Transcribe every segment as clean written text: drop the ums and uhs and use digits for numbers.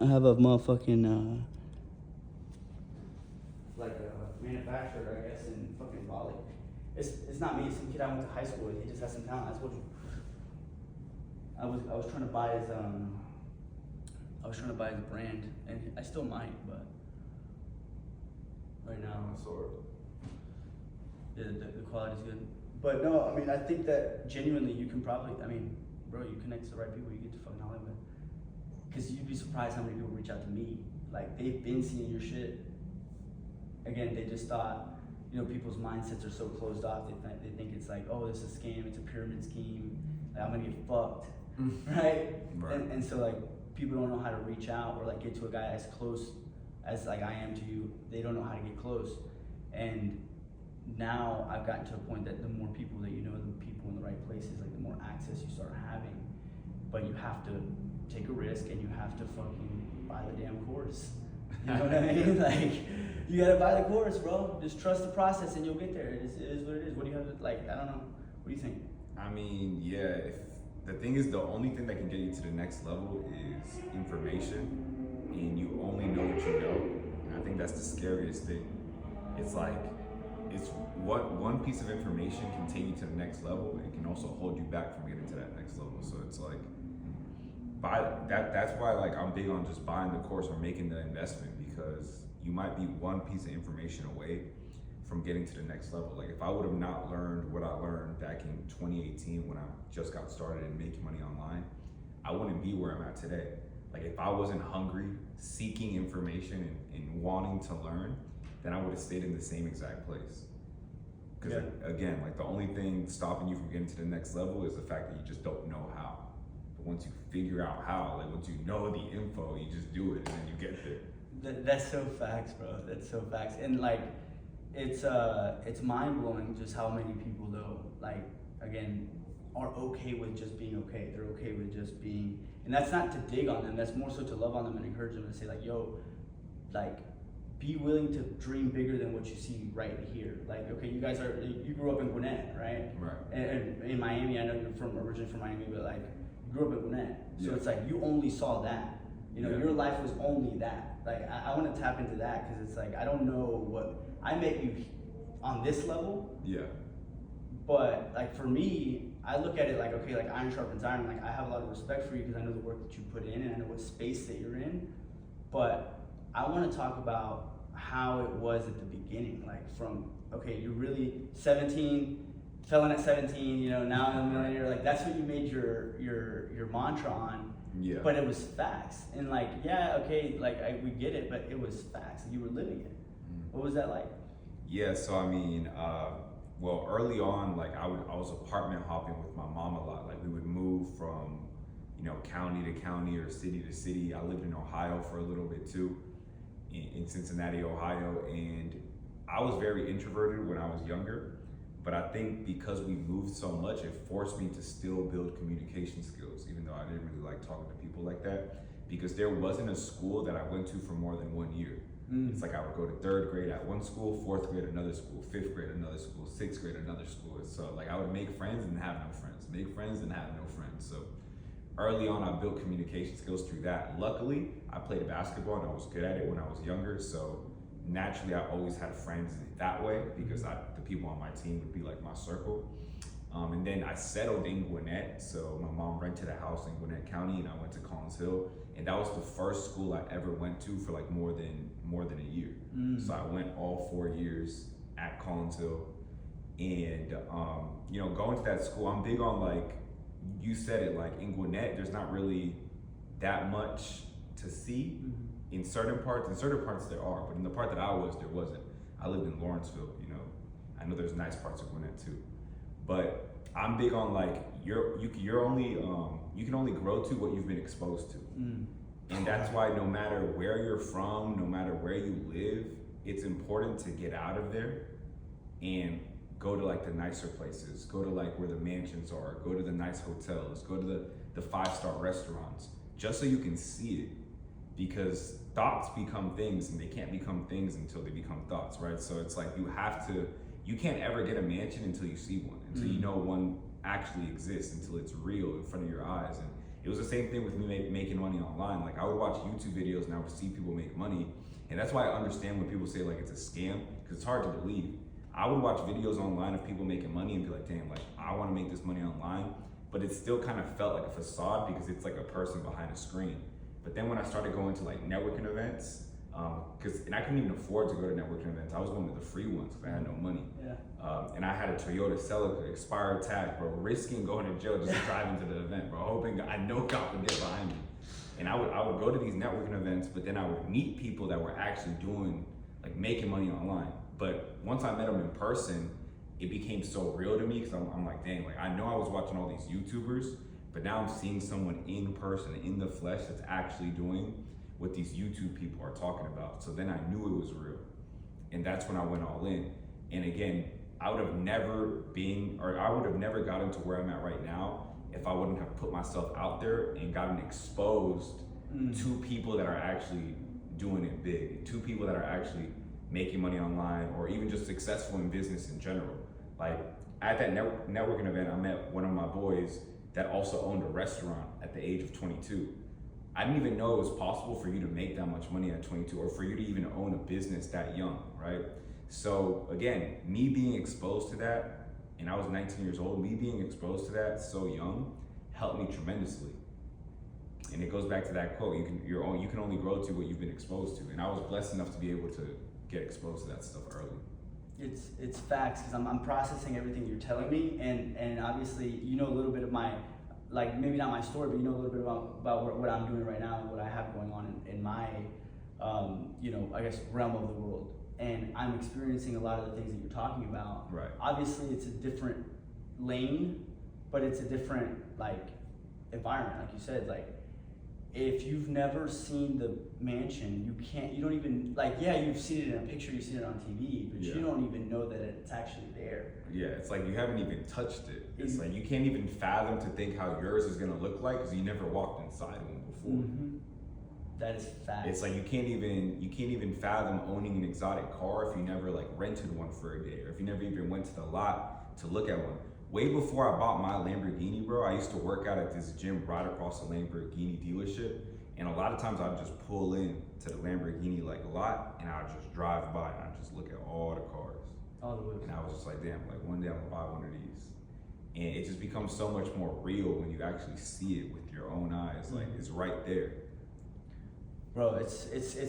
I have a motherfucking like a manufacturer, I guess, in fucking Bali. It's not me. It's some kid I went to high school with. He just has some talent. I told you. I was trying to buy his brand, and I still might, but right now, yeah, the quality's good. But no, I mean, I think that genuinely you can probably, I mean, bro, you connect to the right people, you get to fucking Hollywood. Because you'd be surprised how many people reach out to me. Like, they've been seeing your shit. Again, they just thought, you know, people's mindsets are so closed off. They think it's like, oh, this is a scam, it's a pyramid scheme. Like, I'm gonna get fucked, right? And so like, people don't know how to reach out or like get to a guy as close as like I am to you. They don't know how to get close. And now I've gotten to a point that the more people that you know, the people in the right places, like the more access you start having. But you have to take a risk and you have to fucking buy the damn course. You know what I mean? Like, you gotta buy the course, bro. Just trust the process and you'll get there. It is what it is. What do you have to, like, I don't know. What do you think? I mean, yeah, the thing is, the only thing that can get you to the next level is information, and you only know what you know. And I think that's the scariest thing. It's like, it's what one piece of information can take you to the next level, and can also hold you back from getting to that next level. So it's like, that's why like I'm big on just buying the course or making the investment, because you might be one piece of information away from getting to the next level. Like, if I would have not learned what I learned back in 2018 when I just got started in making money online, I wouldn't be where I'm at today. Like, if I wasn't hungry, seeking information and wanting to learn, then I would have stayed in the same exact place. Because again, like, the only thing stopping you from getting to the next level is the fact that you just don't know how. But once you figure out how, like once you know the info, you just do it and then you get there. That's so facts, bro. That's so facts. And like, it's mind blowing just how many people though, like, again, are okay with just being okay. They're okay with just being, and that's not to dig on them. That's more so to love on them and encourage them and say like, yo, like, be willing to dream bigger than what you see right here. Like, okay, you grew up in Gwinnett, right? Right. And in Miami, I know you're originally from Miami, but like, you grew up in Gwinnett. So it's like, you only saw that. You know, your life was only that. Like, I want to tap into that, because it's like, I don't know what, I met you on this level. Yeah. But like, for me, I look at it like, okay, like iron sharpens iron. Like, I have a lot of respect for you because I know the work that you put in and I know what space that you're in. But I want to talk about how it was at the beginning. Like, from, okay, you're really 17, felon at 17, you know, now I'm a millionaire. Like, that's what you made your mantra on. Yeah. But it was facts. And like, yeah, okay, like, we get it, but it was facts. You were living it. What was that like? Yeah, so I mean, well, early on, like I was apartment hopping with my mom a lot. Like, we would move from, you know, county to county or city to city. I lived in Ohio for a little bit too, in Cincinnati, Ohio. And I was very introverted when I was younger, but I think because we moved so much, it forced me to still build communication skills, even though I didn't really like talking to people like that, because there wasn't a school that I went to for more than 1 year. It's like I would go to 3rd grade at one school, 4th grade another school, 5th grade another school, 6th grade another school. So like, I would make friends and have no friends, make friends and have no friends. So early on, I built communication skills through that. Luckily, I played basketball and I was good at it when I was younger. So naturally, I always had friends that way, because the people on my team would be like my circle. And then I settled in Gwinnett. So my mom rented a house in Gwinnett County and I went to Collins Hill. And that was the first school I ever went to for like more than a year. So I went all 4 years at Collins Hill. And, you know, going to that school, I'm big on, like, you said it, like in Gwinnett, there's not really that much to see. In certain parts there are, but in the part that I was, there wasn't. I lived in Lawrenceville, you know. I know there's nice parts of Gwinnett too. But I'm big on, like, you can only grow to what you've been exposed to. And that's why no matter where you're from, no matter where you live, it's important to get out of there and go to like the nicer places, go to like where the mansions are, go to the nice hotels, go to the 5-star restaurants, just so you can see it. Because thoughts become things, and they can't become things until they become thoughts, right? So it's like, you can't ever get a mansion until you see one, until you know one actually exists, until it's real in front of your eyes. And it It was the same thing with me making money online. Like I would watch YouTube videos and I would see people make money. And that's why I understand when people say like it's a scam, because it's hard to believe. I would watch videos online of people making money and be like, damn, like I want to make this money online. But it still kind of felt like a facade because it's like a person behind a screen. But then when I started going to like networking events, and I couldn't even afford to go to networking events. I was going to the free ones because I had no money. Yeah. And I had a Toyota Celica, expired tag, bro, risking going to jail just driving to the event, bro, hoping I know God would get behind me. And I would go to these networking events, but then I would meet people that were actually doing, like making money online. But once I met them in person, it became so real to me because I'm like, dang, like I know I was watching all these YouTubers, but now I'm seeing someone in person, in the flesh, that's actually doing what these YouTube people are talking about. So then I knew it was real. And that's when I went all in. And again, I would have never gotten to where I'm at right now if I wouldn't have put myself out there and gotten exposed to people that are actually doing it big, to people that are actually making money online, or even just successful in business in general. Like at that networking event, I met one of my boys that also owned a restaurant at the age of 22. I didn't even know it was possible for you to make that much money at 22, or for you to even own a business that young, right? So again, me being exposed to that, and I was 19 years old, me being exposed to that so young helped me tremendously. And it goes back to that quote, you can only grow to what you've been exposed to. And I was blessed enough to be able to get exposed to that stuff early. It's facts, because I'm processing everything you're telling me, and obviously you know a little bit of my, like maybe not my story, but you know a little bit about what I'm doing right now and what I have going on in my I guess realm of the world. And I'm experiencing a lot of the things that you're talking about. Right. Obviously it's a different lane, but it's a different like environment, like you said. Like if you've never seen the mansion, you don't even, like, yeah, you've seen it in a picture, you've seen it on TV, but you don't even know that it's actually there. Yeah, it's like you haven't even touched it. It's like you can't even fathom to think how yours is gonna look like because you never walked inside one before. Mm-hmm. That is fact. It's like you can't even fathom owning an exotic car if you never like rented one for a day, or if you never even went to the lot to look at one. Way before I bought my Lamborghini, bro, I used to work out at this gym right across the Lamborghini dealership. And a lot of times I'd just pull in to the Lamborghini like lot and I'd just drive by and I'd just look at all the cars. All the way. And I was just like, damn, like one day I'm gonna buy one of these. And it just becomes so much more real when you actually see it with your own eyes. Like it's right there. Bro, it's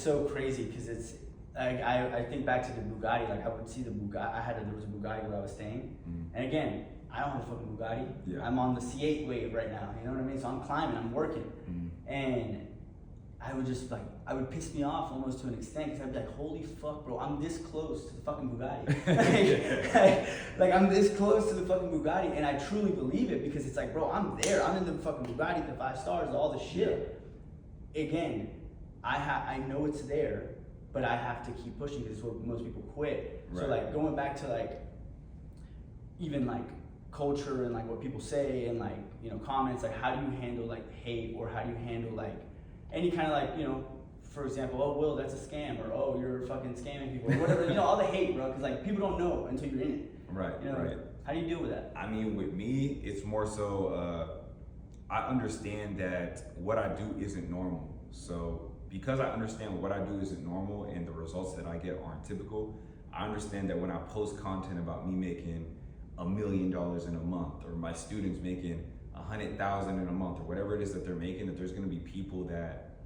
so crazy because it's like I think back to the Bugatti. Like I would see the Bugatti. There was a Bugatti where I was staying, and again, I don't have a fucking Bugatti. Yeah. I'm on the C8 wave right now. You know what I mean? So I'm climbing, I'm working, and I would just like, I would piss me off almost to an extent because I'd be like, holy fuck, bro, I'm this close to the fucking Bugatti. like I'm this close to the fucking Bugatti, and I truly believe it because it's like, bro, I'm there. I'm in the fucking Bugatti, the 5 stars, all the shit. Again, I know it's there, but I have to keep pushing because it's where most people quit. Right. So like going back to like, even like culture and like what people say and like, you know, comments, like how do you handle like hate, or how do you handle like any kind of like, you know, for example, oh, Will, that's a scam, or oh, you're fucking scamming people, or whatever, you know, all the hate, bro, because like people don't know until you're in it. Right, you know, right. How do you deal with that? I mean, with me, it's more so, I understand that what I do isn't normal. So because I understand what I do isn't normal and the results that I get aren't typical, I understand that when I post content about me making $1 million in a month, or my students making 100,000 in a month, or whatever it is that they're making, that there's gonna be people that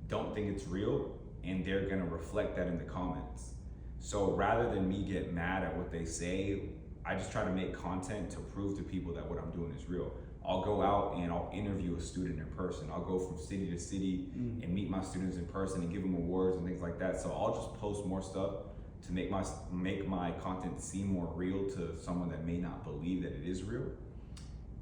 don't think it's real, and they're gonna reflect that in the comments. So rather than me get mad at what they say, I just try to make content to prove to people that what I'm doing is real. I'll go out and I'll interview a student in person. I'll go from city to city and meet my students in person and give them awards and things like that. So I'll just post more stuff to make my content seem more real to someone that may not believe that it is real.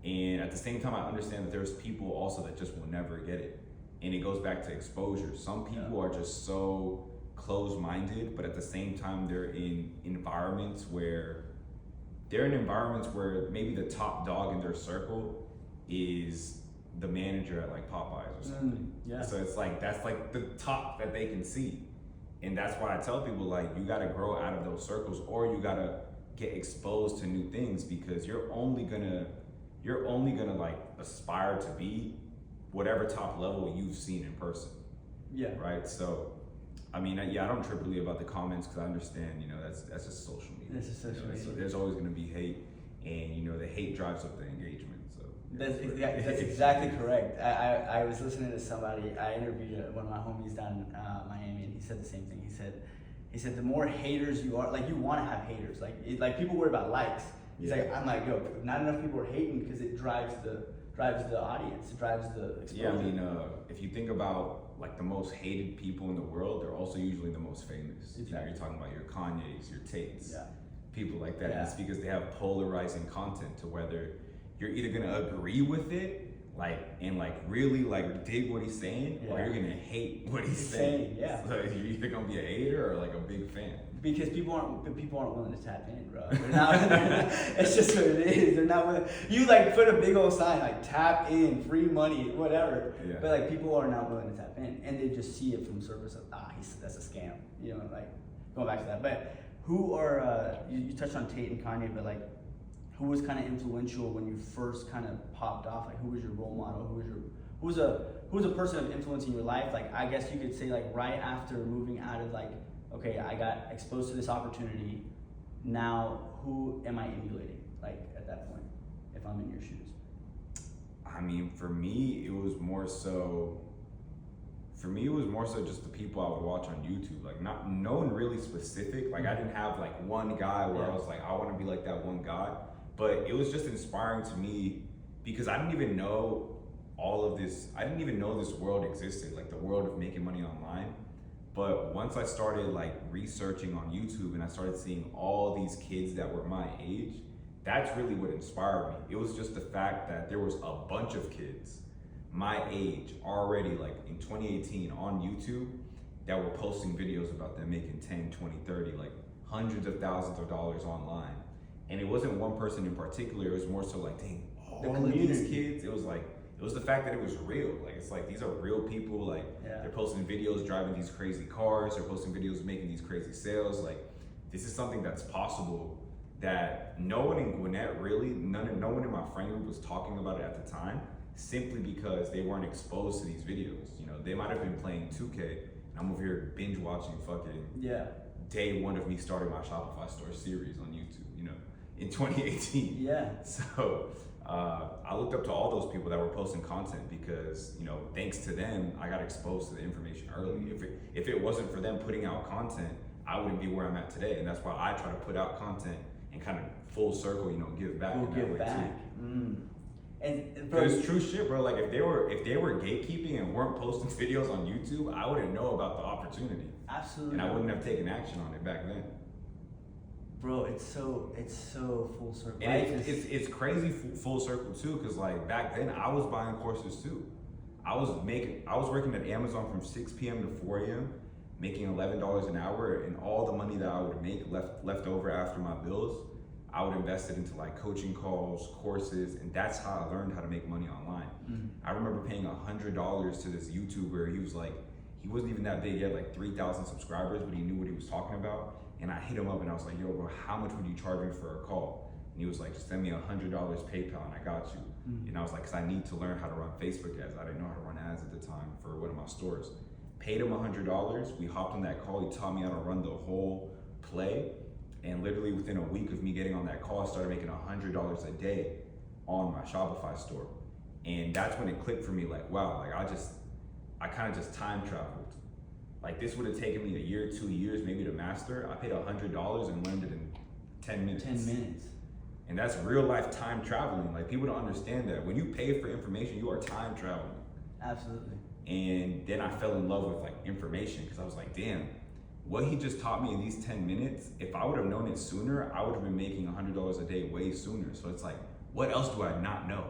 And at the same time, I understand that there's people also that just will never get it. And it goes back to exposure. Some people are just so closed-minded, but at the same time, they're in environments where maybe the top dog in their circle is the manager at like Popeyes or something. So it's like, that's like the top that they can see. And that's why I tell people, like, you gotta grow out of those circles, or you gotta get exposed to new things, because you're only gonna like aspire to be whatever top level you've seen in person. Yeah. Right. So, I mean, I don't trip really about the comments because I understand, that's just social media. That's just social media. So there's always going to be hate, and the hate drives up the engagement. So that's exactly correct. I was listening to somebody. I interviewed one of my homies down in Miami, and he said the same thing. He said the more haters you are, like you want to have haters. Like people worry about likes. He's like, I'm like, yo, not enough people are hating because it drives the audience. It drives the exposure. Yeah, I mean, if you think about like the most hated people in the world, they're also usually the most famous. Exactly. You're talking about your Kanyes, your Tates, yeah. people like that. Yeah. And it's because they have polarizing content to whether you're either gonna agree with it, and really dig what he's saying, or you're gonna hate what he's saying. Yeah. So you're either gonna be a hater or like a big fan. Because people aren't willing to tap in, bro. They're not. It's just what it is. They're not willing. You put a big old sign tap in, free money, whatever. Yeah. But people are not willing to tap in, and they just see it from surface of that's a scam. Going back to that. But who are you touched on Tate and Kanye, but who was kind of influential when you first kind of popped off? Who was your role model? Who was a person of influence in your life? I guess you could say right after moving out of okay, I got exposed to this opportunity. Now, who am I emulating? At that point, if I'm in your shoes. I mean, for me, it was more so just the people I would watch on YouTube. No one really specific. I didn't have one guy where I was I want to be like that one guy. But it was just inspiring to me because I didn't even know all of this. I didn't even know this world existed, the world of making money online. But once I started researching on YouTube and I started seeing all these kids that were my age, that's really what inspired me. It was just the fact that there was a bunch of kids my age already in 2018 on YouTube that were posting videos about them making 10, 20, 30, hundreds of thousands of dollars online. And it wasn't one person in particular, it was more so dang, all of these kids, it was the fact that it was real. It's these are real people. They're posting videos driving these crazy cars. They're posting videos making these crazy sales. This is something that's possible that no one in Gwinnett really, no one in my friend group was talking about it at the time, simply because they weren't exposed to these videos. They might have been playing 2K, and I'm over here binge watching day one of me starting my Shopify store series on YouTube, in 2018. Yeah. So I looked up to all those people that were posting content because, thanks to them, I got exposed to the information early. If it wasn't for them putting out content, I wouldn't be where I'm at today. And that's why I try to put out content and kind of full circle, give back. Give back. And bro, it's true shit, bro. If they were gatekeeping and weren't posting videos on YouTube, I wouldn't know about the opportunity. Absolutely. And I wouldn't have taken action on it back then. Bro, it's so full circle. And it's crazy full circle too, because back then I was buying courses too. I was working at Amazon from 6 p.m. to 4 a.m. making $11 an hour, and all the money that I would make left over after my bills, I would invest it into coaching calls, courses, and that's how I learned how to make money online. Mm-hmm. I remember paying $100 to this YouTuber. He wasn't even that big. He had 3,000 subscribers, but he knew what he was talking about. And I hit him up and I was like, yo, bro, how much would you charge me for a call? And he was like, just send me $100 PayPal and I got you. Mm-hmm. And I was like, because I need to learn how to run Facebook ads. I didn't know how to run ads at the time for one of my stores. Paid him $100. We hopped on that call. He taught me how to run the whole play. And literally within a week of me getting on that call, I started making $100 a day on my Shopify store. And that's when it clicked for me, wow, I kind of just time traveled. This would have taken me a year, 2 years maybe to master. I paid $100 and learned it in 10 minutes. 10 minutes. And that's real life time traveling. People don't understand that. When you pay for information, you are time traveling. Absolutely. And then I fell in love with information because I was like, damn, what he just taught me in these 10 minutes, if I would have known it sooner, I would have been making $100 a day way sooner. So it's what else do I not know?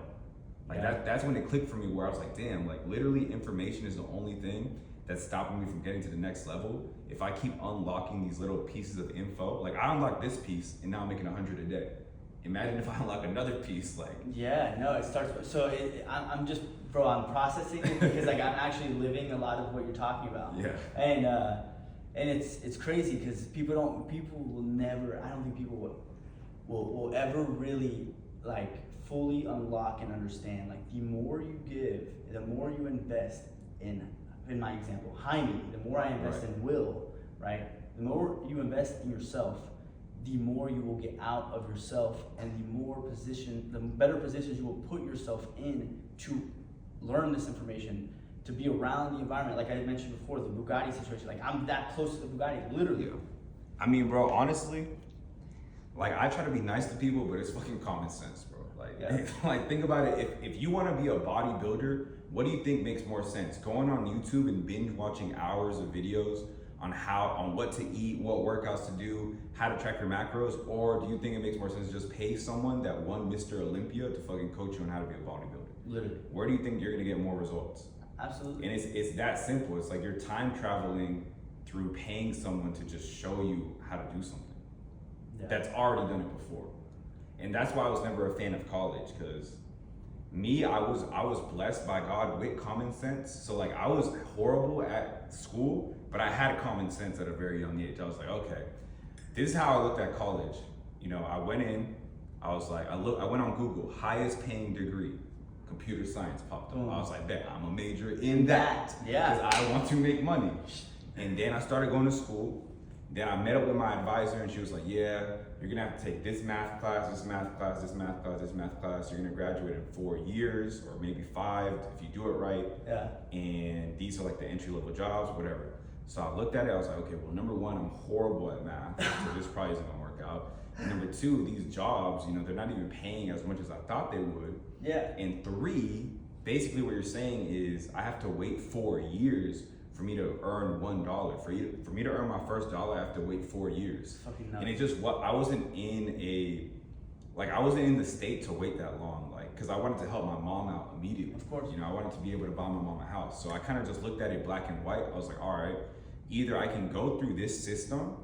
That's when it clicked for me, where I was like, damn, literally information is the only thing that's stopping me from getting to the next level. If I keep unlocking these little pieces of info, I unlocked this piece and now I'm making 100 a day. Imagine if I unlock another piece, Yeah, no, it starts, so I'm just, bro, I'm processing it because I'm actually living a lot of what you're talking about. Yeah. And it's crazy because people will never, I don't think people will ever really like fully unlock and understand, like the more you give, the more you invest in my example, Jaime, the more I invest in Will, right? The more you invest in yourself, the more you will get out of yourself, and the better positions you will put yourself in to learn this information, to be around the environment. Like I mentioned before, the Bugatti situation, like I'm that close to the Bugatti, literally. Yeah. I mean, bro, honestly, like I try to be nice to people, but it's fucking common sense, bro. Like, like think about it. If you want to be a bodybuilder, what do you think makes more sense? Going on YouTube and binge watching hours of videos on what to eat, what workouts to do, how to track your macros, or do you think it makes more sense to just pay someone that won Mr. Olympia to fucking coach you on how to be a bodybuilder? Literally. Where do you think you're gonna get more results? Absolutely. And it's that simple. It's like you're time traveling through paying someone to just show you how to do something that's already done it before. And that's why I was never a fan of college, because I was blessed by God with common sense. So like I was horrible at school, but I had common sense at a very young age. I was like, okay, this is how I looked at college. You know, I went in, I was like, I went on Google, highest paying degree, computer science popped up. I was like, bet I'm a major in that. Yeah. Because I want to make money. And then I started going to school. Then I met up with my advisor and she was like, yeah, you're gonna have to take this math class, this math class, this math class, this math class. You're gonna graduate in 4 years or maybe 5 if you do it right. Yeah. And these are like the entry level jobs, whatever. So I looked at it, I was like, okay, well, number one, I'm horrible at math, so this probably isn't gonna work out. And number two, these jobs, you know, they're not even paying as much as I thought they would. Yeah. And 3, basically what you're saying is I have to wait 4 years for me to earn $1. For me to earn my first dollar, I have to wait 4 years. Fucking nuts. And it just, I wasn't in the state to wait that long, like, cause I wanted to help my mom out immediately. Of course. You know, I wanted to be able to buy my mom a house. So I kind of just looked at it black and white. I was like, all right, either I can go through this system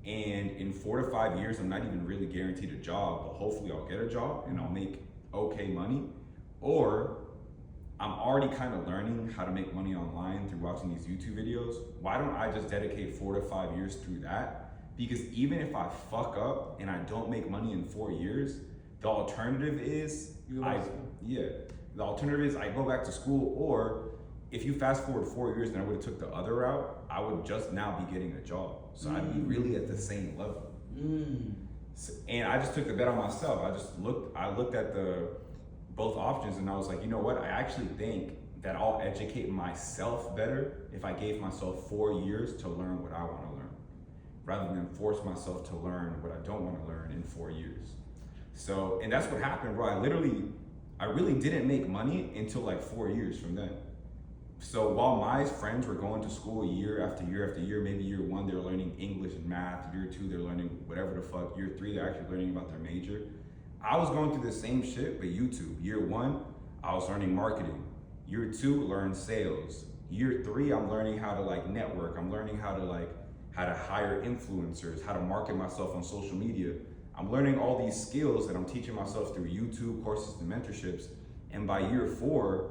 and in 4 to 5 years, I'm not even really guaranteed a job, but hopefully I'll get a job and I'll make okay money, or I'm already kind of learning how to make money online through watching these YouTube videos. Why don't I just dedicate 4 to 5 years through that? Because even if I fuck up and I don't make money in 4 years, the alternative is the alternative is I go back to school, or if you fast forward 4 years and I would have took the other route, I would just now be getting a job. So I'd be really at the same level. So, and I just took the bet on myself. I looked at both options and I was like, you know what? I actually think that I'll educate myself better if I gave myself 4 years to learn what I want to learn, rather than force myself to learn what I don't want to learn in 4 years. So, and that's what happened, bro. I really didn't make money until like 4 years from then. So while my friends were going to school year after year after year, maybe year 1 they're learning English and math, year 2 they're learning whatever the fuck, year 3 they're actually learning about their major. I was going through the same shit with YouTube. Year 1, I was learning marketing. Year 2, learn sales. Year 3, I'm learning how to like network. I'm learning how to hire influencers, how to market myself on social media. I'm learning all these skills that I'm teaching myself through YouTube courses and mentorships. And by year 4,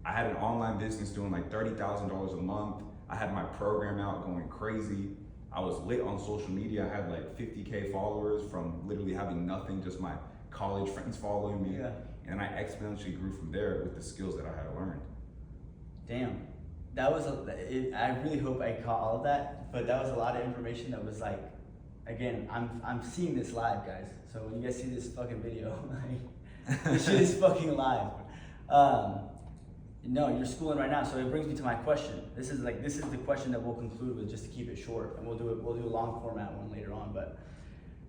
I had an online business doing like $30,000 a month. I had my program out going crazy. I was lit on social media. I had like 50K followers from literally having nothing, just my college friends following me. Yeah. And I exponentially grew from there with the skills that I had learned. Damn. That was I really hope I caught all of that, but that was a lot of information that was like, again, I'm seeing this live, guys. So when you guys see this fucking video, like, this shit is fucking live. No, you're schooling right now, so it brings me to my question. This is the question that we'll conclude with, just to keep it short, and we'll do a long format one later on. But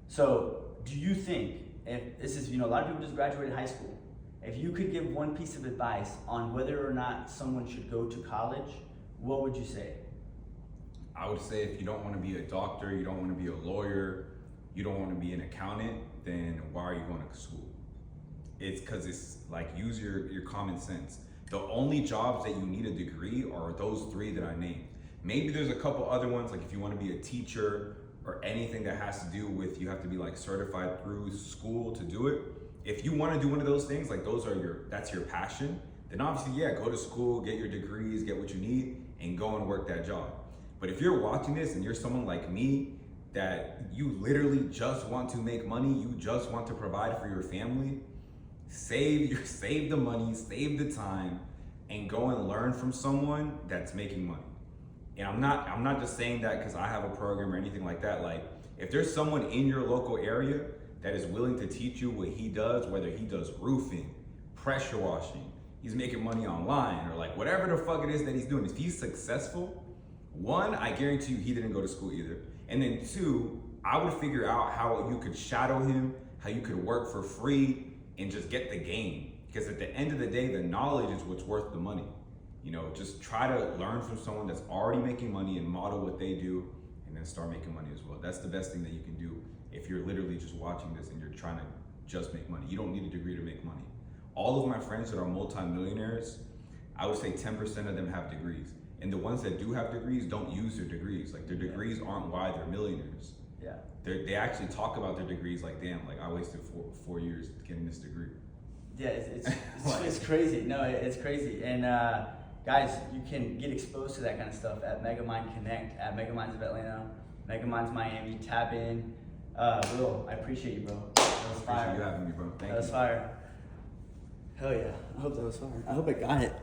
so, do you think, if this is, a lot of people just graduated high school, if you could give one piece of advice on whether or not someone should go to college, what would you say? I would say if you don't want to be a doctor, you don't want to be a lawyer, you don't want to be an accountant, then why are you going to school? It's because it's like, use your common sense. The only jobs that you need a degree are those 3 that I named. Maybe there's a couple other ones, like if you want to be a teacher or anything that has to do with, you have to be like certified through school to do it. If you want to do one of those things, like that's your passion, then obviously, yeah, go to school, get your degrees, get what you need, and go and work that job. But if you're watching this and you're someone like me, that you literally just want to make money, you just want to provide for your family, save the money, save the time, and go and learn from someone that's making money. And I'm not just saying that because I have a program or anything like that. Like, if there's someone in your local area that is willing to teach you what he does, whether he does roofing, pressure washing, he's making money online, or like whatever the fuck it is that he's doing, if he's successful, one, I guarantee you he didn't go to school either. And then two, I would figure out how you could shadow him, how you could work for free and just get the game. Because at the end of the day, the knowledge is what's worth the money. You know, just try to learn from someone that's already making money and model what they do, and then start making money as well. That's the best thing that you can do if you're literally just watching this and you're trying to just make money. You don't need a degree to make money. All of my friends that are multimillionaires, I would say 10% of them have degrees. And the ones that do have degrees don't use their degrees. Like, their degrees aren't why they're millionaires. Yeah. They actually talk about their degrees like, damn, like I wasted four years getting this degree. Yeah, it's crazy. No, it's crazy. And guys, you can get exposed to that kind of stuff at MegaMind Connect, at MegaMinds of Atlanta, MegaMinds Miami. Tap in. Will, I appreciate you, bro. That was fire. Appreciate you having me, bro. Thank you. That was fire. Hell yeah. I hope that was fire. I hope I got it.